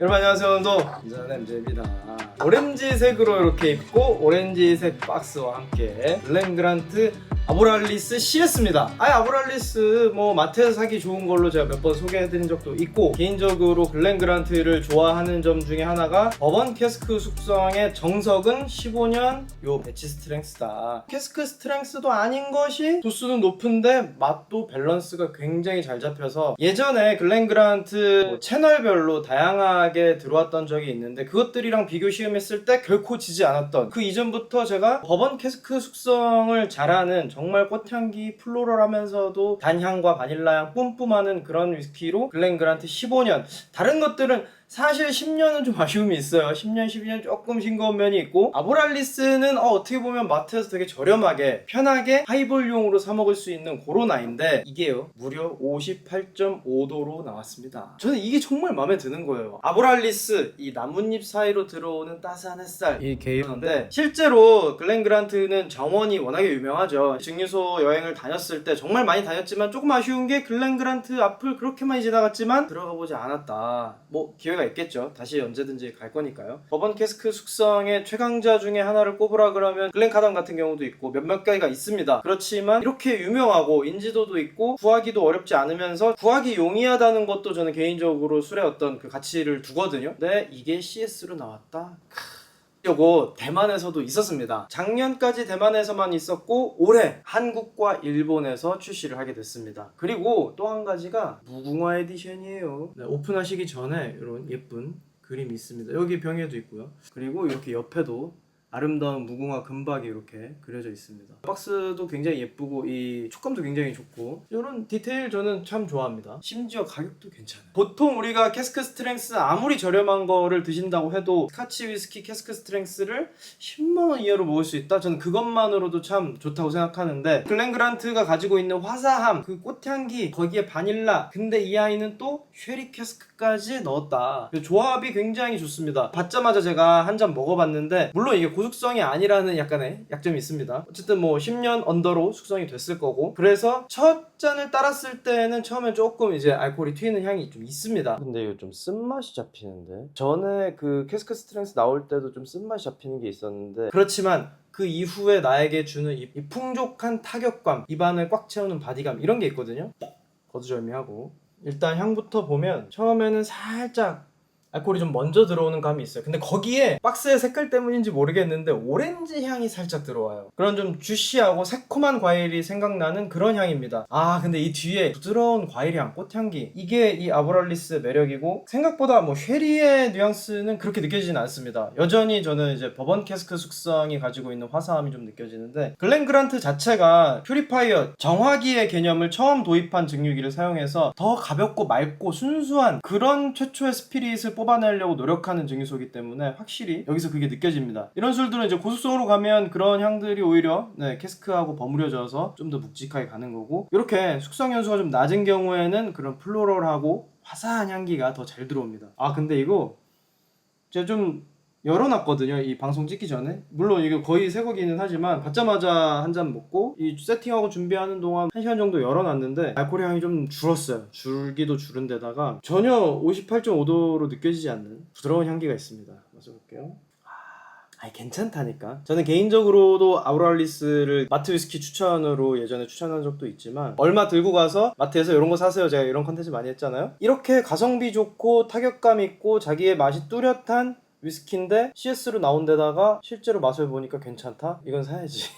여러분 안녕하세요. 오늘도 이전 MJ입니다. 오렌지색으로 이렇게 입고 오렌지색 박스와 함께 글렌그란트 아보랄리스 CS입니다. 아보랄리스 뭐 마트에서 사기 좋은 걸로 제가 몇 번 소개해드린 적도 있고, 개인적으로 글렌그란트를 좋아하는 점 중에 하나가 버번 캐스크 숙성의 정석은 15년 요 배치 스트렝스다. 캐스크 스트렝스도 아닌 것이 도수는 높은데 맛도 밸런스가 굉장히 잘 잡혀서, 예전에 글렌그란트 뭐 채널별로 다양하게 들어왔던 적이 있는데 그것들이랑 비교 시험했을 때 결코 지지 않았던, 그 이전부터 제가 버번 캐스크 숙성을 잘하는 정말 꽃향기 플로럴하면서도 단향과 바닐라향 뿜뿜하는 그런 위스키로 글렌그란트 15년, 다른 것들은 사실 10년은 좀 아쉬움이 있어요. 10년, 12년 조금 싱거운 면이 있고, 아보랄리스는 어떻게 보면 마트에서 되게 저렴하게 편하게 하이볼용으로 사 먹을 수 있는 그런 아이인데, 이게요 무려 58.5도로 나왔습니다. 저는 이게 정말 마음에 드는 거예요. 아보랄리스, 이 나뭇잎 사이로 들어오는 따스한 햇살, 이 게이런데, 실제로 글렌그란트는 정원이 워낙에 유명하죠. 증류소 여행을 다녔을 때 정말 많이 다녔지만 조금 아쉬운 게 글렌그란트 앞을 그렇게 많이 지나갔지만 들어가 보지 않았다. 뭐 기회가 있겠죠. 다시 언제든지 갈 거니까요. 버번 캐스크 숙성의 최강자 중에 하나를 꼽으라 그러면 글렌카담 같은 경우도 있고 몇몇 가지가 있습니다. 그렇지만 이렇게 유명하고 인지도도 있고 구하기도 어렵지 않으면서 구하기 용이하다는 것도 저는 개인적으로 술의 어떤 그 가치를 두거든요. 근데 이게 CS로 나왔다? 요거 대만에서도 있었습니다. 작년까지 대만에서만 있었고 올해 한국과 일본에서 출시를 하게 됐습니다. 그리고 또 한 가지가 무궁화 에디션이에요. 네, 오픈하시기 전에 이런 예쁜 그림이 있습니다. 여기 병에도 있고요. 그리고 이렇게 옆에도 아름다운 무궁화 금박이 이렇게 그려져 있습니다. 박스도 굉장히 예쁘고 이 촉감도 굉장히 좋고, 이런 디테일 저는 참 좋아합니다. 심지어 가격도 괜찮아요. 보통 우리가 캐스크 스트렝스 아무리 저렴한 거를 드신다고 해도 스카치 위스키 캐스크 스트렝스를 10만원 이하로 먹을 수 있다? 저는 그것만으로도 참 좋다고 생각하는데, 글렌그란트가 가지고 있는 화사함, 그 꽃향기, 거기에 바닐라, 근데 이 아이는 또 쉐리 캐스크까지 넣었다. 조합이 굉장히 좋습니다. 받자마자 제가 한 잔 먹어봤는데, 물론 이게 고숙성이 아니라는 약간의 약점이 있습니다. 어쨌든 뭐 10년 언더로 숙성이 됐을 거고, 그래서 첫 잔을 따랐을 때는 처음에 조금 이제 알코올이 튀는 향이 좀 있습니다. 근데 이거 좀 쓴맛이 잡히는데, 전에 그 캐스크 스트렝스 나올 때도 좀 쓴맛이 잡히는 게 있었는데, 그렇지만 그 이후에 나에게 주는 이 풍족한 타격감, 입안을 꽉 채우는 바디감, 이런 게 있거든요. 거두절미하고, 일단 향부터 보면 처음에는 살짝 알코올이 좀 먼저 들어오는 감이 있어요. 근데 거기에 박스의 색깔 때문인지 모르겠는데 오렌지 향이 살짝 들어와요. 그런 좀 주시하고 새콤한 과일이 생각나는 그런 향입니다. 근데 이 뒤에 부드러운 과일향, 꽃향기, 이게 이 아보랄리스의 매력이고, 생각보다 뭐 쉐리의 뉘앙스는 그렇게 느껴지진 않습니다. 여전히 저는 이제 버번 캐스크 숙성이 가지고 있는 화사함이 좀 느껴지는데, 글렌그란트 자체가 퓨리파이어, 정화기의 개념을 처음 도입한 증류기를 사용해서 더 가볍고 맑고 순수한 그런 최초의 스피릿을 뽑아내려고 노력하는 증류소이기 때문에 확실히 여기서 그게 느껴집니다. 이런 술들은 이제 고숙성으로 가면 그런 향들이 오히려 캐스크하고 버무려져서 좀 더 묵직하게 가는 거고, 이렇게 숙성 연수가 좀 낮은 경우에는 그런 플로럴하고 화사한 향기가 더 잘 들어옵니다. 근데 이거 제가 좀 열어놨거든요, 이 방송 찍기 전에. 물론 이게 거의 새거기는 하지만 받자마자 한 잔 먹고 이 세팅하고 준비하는 동안 1시간 정도 열어놨는데 알코올 향이 좀 줄었어요. 줄기도 줄은 데다가 전혀 58.5도로 느껴지지 않는 부드러운 향기가 있습니다. 마셔볼게요. 괜찮다니까. 저는 개인적으로도 아보랄리스를 마트 위스키 추천으로 예전에 추천한 적도 있지만, 얼마 들고 가서 마트에서 이런 거 사세요, 제가 이런 컨텐츠 많이 했잖아요. 이렇게 가성비 좋고 타격감 있고 자기의 맛이 뚜렷한 위스키인데 CS로 나온 데다가 실제로 맛을 보니까 괜찮다? 이건 사야지.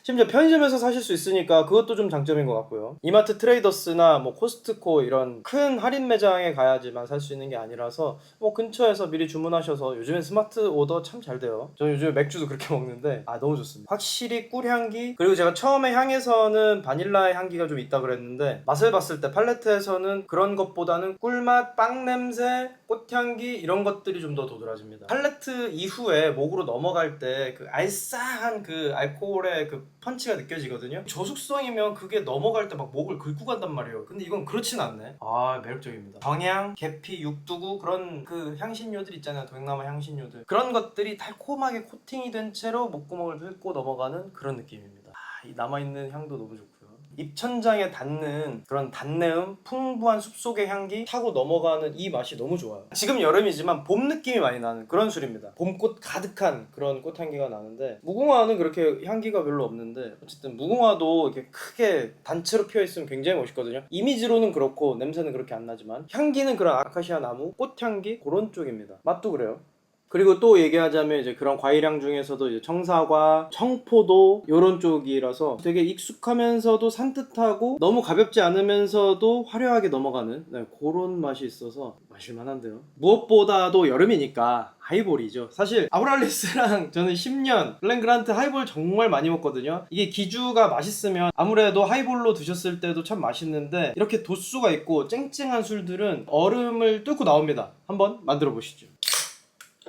심지어 편의점에서 사실 수 있으니까 그것도 좀 장점인 것 같고요. 이마트 트레이더스나 뭐 코스트코 이런 큰 할인 매장에 가야지만 살 수 있는 게 아니라서 뭐 근처에서 미리 주문하셔서, 요즘엔 스마트 오더 참 잘 돼요. 저는 요즘에 맥주도 그렇게 먹는데 너무 좋습니다. 확실히 꿀향기, 그리고 제가 처음에 향에서는 바닐라의 향기가 좀 있다 그랬는데, 맛을 봤을 때 팔레트에서는 그런 것보다는 꿀맛, 빵 냄새, 꽃향기, 이런 것들이 좀 더 도드라집니다. 팔레트 이후에 목으로 넘어갈 때 그 알싸한 그 알코올의 그 펀치가 느껴지거든요. 저숙성이면 그게 넘어갈 때 막 목을 긁고 간단 말이에요. 근데 이건 그렇진 않네. 매력적입니다. 정향, 계피, 육두구, 그런 그 향신료들 있잖아요. 동남아 향신료들, 그런 것들이 달콤하게 코팅이 된 채로 목구멍을 긁고 넘어가는 그런 느낌입니다. 이 남아있는 향도 너무 좋고요. 입천장에 닿는 그런 단내음, 풍부한 숲속의 향기 타고 넘어가는 이 맛이 너무 좋아요. 지금 여름이지만 봄 느낌이 많이 나는 그런 술입니다. 봄꽃 가득한 그런 꽃향기가 나는데, 무궁화는 그렇게 향기가 별로 없는데 어쨌든 무궁화도 이렇게 크게 단체로 피어있으면 굉장히 멋있거든요. 이미지로는 그렇고 냄새는 그렇게 안 나지만 향기는 그런 아카시아 나무, 꽃향기 그런 쪽입니다. 맛도 그래요. 그리고 또 얘기하자면 이제 그런 과일향 중에서도 이제 청사과, 청포도 이런 쪽이라서 되게 익숙하면서도 산뜻하고 너무 가볍지 않으면서도 화려하게 넘어가는 그런 맛이 있어서 마실만한데요. 무엇보다도 여름이니까 하이볼이죠. 사실 아브랄리스랑 저는 10년 글렌그란트 하이볼 정말 많이 먹거든요. 이게 기주가 맛있으면 아무래도 하이볼로 드셨을 때도 참 맛있는데, 이렇게 도수가 있고 쨍쨍한 술들은 얼음을 뚫고 나옵니다. 한번 만들어 보시죠.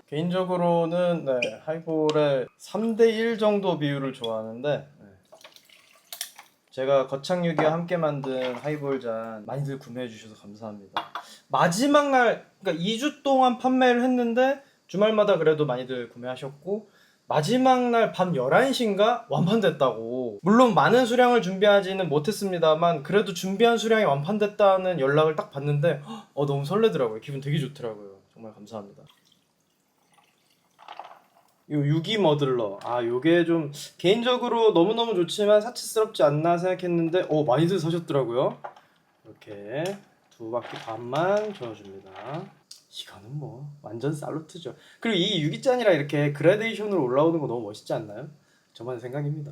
개인적으로는 하이볼의 3대1 정도 비율을 좋아하는데, 제가 거창유기와 함께 만든 하이볼 잔 많이들 구매해 주셔서 감사합니다. 마지막 날, 그러니까 2주 동안 판매를 했는데 주말마다 그래도 많이들 구매하셨고, 마지막 날 밤 11시인가 완판됐다고. 물론 많은 수량을 준비하지는 못했습니다만 그래도 준비한 수량이 완판됐다는 연락을 딱 받는데 너무 설레더라고요. 기분 되게 좋더라고요. 정말 감사합니다. 요 유기 머들러, 요게 좀 개인적으로 너무너무 좋지만 사치스럽지 않나 생각했는데 많이들 사셨더라고요. 이렇게 2바퀴 반만 저어줍니다. 이거는 뭐 완전 살루트죠. 그리고 이 유기잔이라 이렇게 그라데이션으로 올라오는 거 너무 멋있지 않나요? 저만의 생각입니다.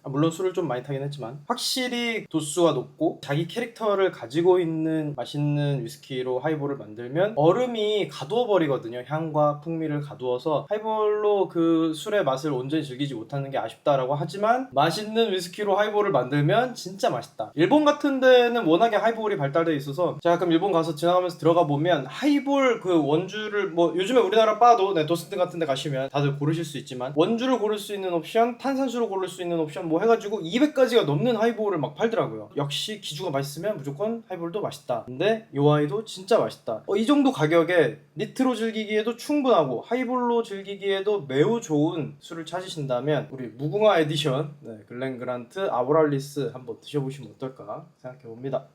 물론 술을 좀 많이 타긴 했지만 확실히 도수가 높고 자기 캐릭터를 가지고 있는 맛있는 위스키로 하이볼을 만들면 얼음이 가두어 버리거든요. 향과 풍미를 가두어서 하이볼로 그 술의 맛을 온전히 즐기지 못하는 게 아쉽다라고 하지만, 맛있는 위스키로 하이볼을 만들면 진짜 맛있다. 일본 같은 데는 워낙에 하이볼이 발달되어 있어서 제가 가끔 일본 가서 지나가면서 들어가 보면 하이볼 그 원주를 뭐 요즘에 우리나라 바도 도슨트 같은 데 가시면 다들 고르실 수 있지만 원주를 고를 수 있는 옵션, 탄산수를 고를 수 있는 옵션 뭐 해가지고 200가지가 넘는 하이볼을 막 팔더라고요. 역시 기주가 맛있으면 무조건 하이볼도 맛있다. 근데 이 아이도 진짜 맛있다. 이 정도 가격에 니트로 즐기기에도 충분하고 하이볼로 즐기기에도 매우 좋은 술을 찾으신다면 우리 무궁화 에디션 글렌그란트 아보랄리스 한번 드셔보시면 어떨까 생각해봅니다.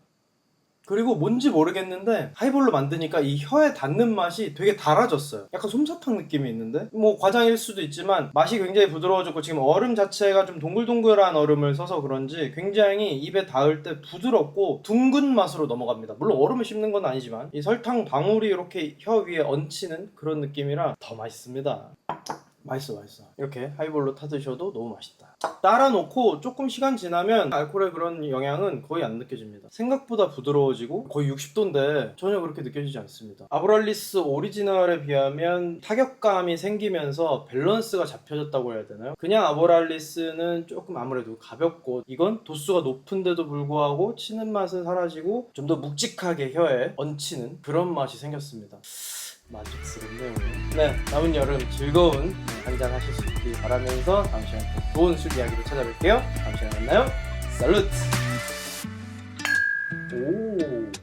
그리고 뭔지 모르겠는데 하이볼로 만드니까 이 혀에 닿는 맛이 되게 달아졌어요. 약간 솜사탕 느낌이 있는데, 뭐 과장일 수도 있지만 맛이 굉장히 부드러워졌고, 지금 얼음 자체가 좀 동글동글한 얼음을 써서 그런지 굉장히 입에 닿을 때 부드럽고 둥근 맛으로 넘어갑니다. 물론 얼음을 씹는 건 아니지만 이 설탕 방울이 이렇게 혀 위에 얹히는 그런 느낌이라 더 맛있습니다. 맛있어. 이렇게 하이볼로 타드셔도 너무 맛있다. 따라 놓고 조금 시간 지나면 알코올의 그런 영향은 거의 안 느껴집니다. 생각보다 부드러워지고 거의 60도인데 전혀 그렇게 느껴지지 않습니다. 아브랄리스 오리지널에 비하면 타격감이 생기면서 밸런스가 잡혀졌다고 해야 되나요? 그냥 아브랄리스는 조금 아무래도 가볍고, 이건 도수가 높은데도 불구하고 치는 맛은 사라지고 좀 더 묵직하게 혀에 얹히는 그런 맛이 생겼습니다. 만족스럽네요. 남은 여름 즐거운 한잔 하실 수 있길 바라면서 다음 시간에 또 좋은 술 이야기로 찾아뵐게요. 다음 시간에 만나요. 살루트!